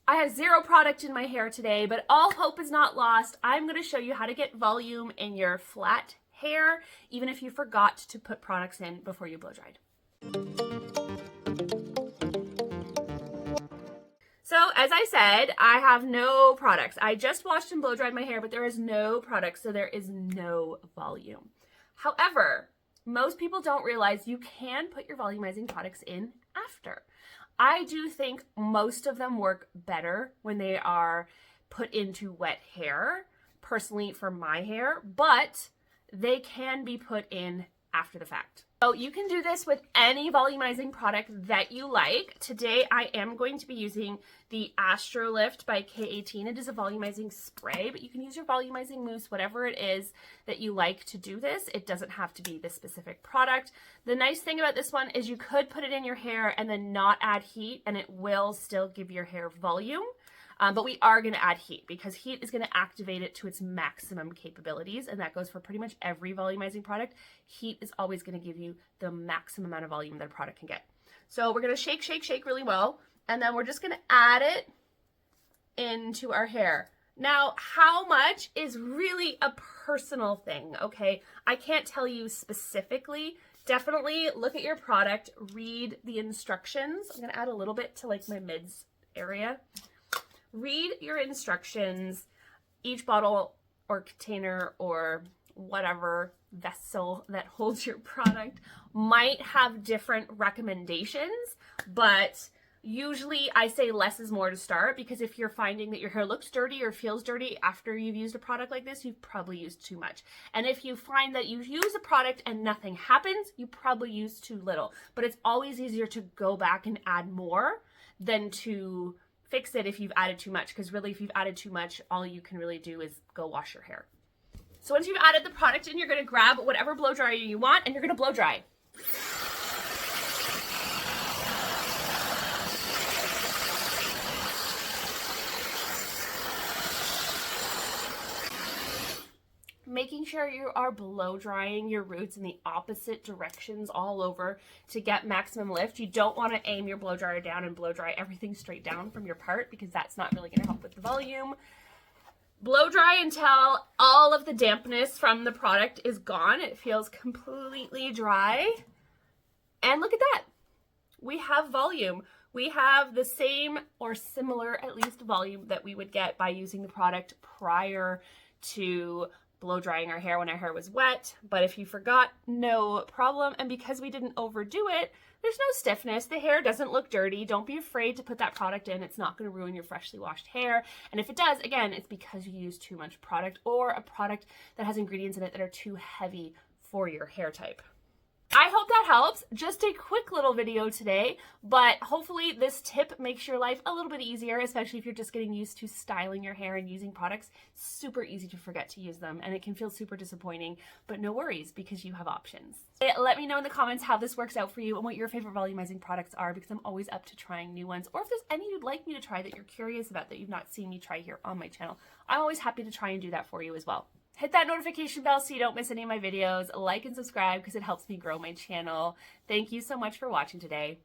I have zero product in my hair today, but all hope is not lost. I'm going to show you how to get volume in your flat hair, even if you forgot to put products in before you blow dried. So as I said, I have no products. I just washed and blow dried my hair, but there is no product, so there is no volume. However, most people don't realize you can put your volumizing products in after. I do think most of them work better when they are put into wet hair, personally for my hair, but they can be put in after the fact. So you can do this with any volumizing product that you like. Today I am going to be using the Astro Lift by K18. It is a volumizing spray, but you can use your volumizing mousse, whatever it is that you like to do this. It doesn't have to be this specific product. The nice thing about this one is you could put it in your hair and then not add heat, and it will still give your hair volume. But we are going to add heat because heat is going to activate it to its maximum capabilities, and that goes for pretty much every volumizing product. Heat is always going to give you the maximum amount of volume that a product can get. So we're going to shake, shake, shake really well, and then we're just going to add it into our hair. Now, how much is really a personal thing, okay? I can't tell you specifically. Definitely look at your product, read the instructions. I'm going to add a little bit to like my mids area. Read your instructions. Each bottle or container or whatever vessel that holds your product might have different recommendations, but usually I say less is more to start, because if you're finding that your hair looks dirty or feels dirty after you've used a product like this, you've probably used too much. And if you find that you use a product and nothing happens, you probably use too little. But it's always easier to go back and add more than to fix it if you've added too much, because really if you've added too much, all you can really do is go wash your hair. So once you've added the product in, you're going to grab whatever blow dryer you want and you're going to blow dry. Making sure you are blow drying your roots in the opposite directions all over to get maximum lift. You don't want to aim your blow dryer down and blow dry everything straight down from your part, because that's not really going to help with the volume. Blow dry until all of the dampness from the product is gone. It feels completely dry. And look at that. We have volume. We have the same or similar, at least, volume that we would get by using the product prior to blow drying our hair when our hair was wet. But if you forgot, no problem. And because we didn't overdo it, there's no stiffness. The hair doesn't look dirty. Don't be afraid to put that product in. It's not going to ruin your freshly washed hair. And if it does, again, it's because you use too much product, or a product that has ingredients in it that are too heavy for your hair type. I hope that helps. Just a quick little video today, but hopefully this tip makes your life a little bit easier, especially if you're just getting used to styling your hair and using products. Super easy to forget to use them, and it can feel super disappointing, but no worries, because you have options. Let me know in the comments how this works out for you and what your favorite volumizing products are, because I'm always up to trying new ones. Or if there's any you'd like me to try that you're curious about that you've not seen me try here on my channel, I'm always happy to try and do that for you as well. Hit that notification bell so you don't miss any of my videos. Like and subscribe because it helps me grow my channel. Thank you so much for watching today.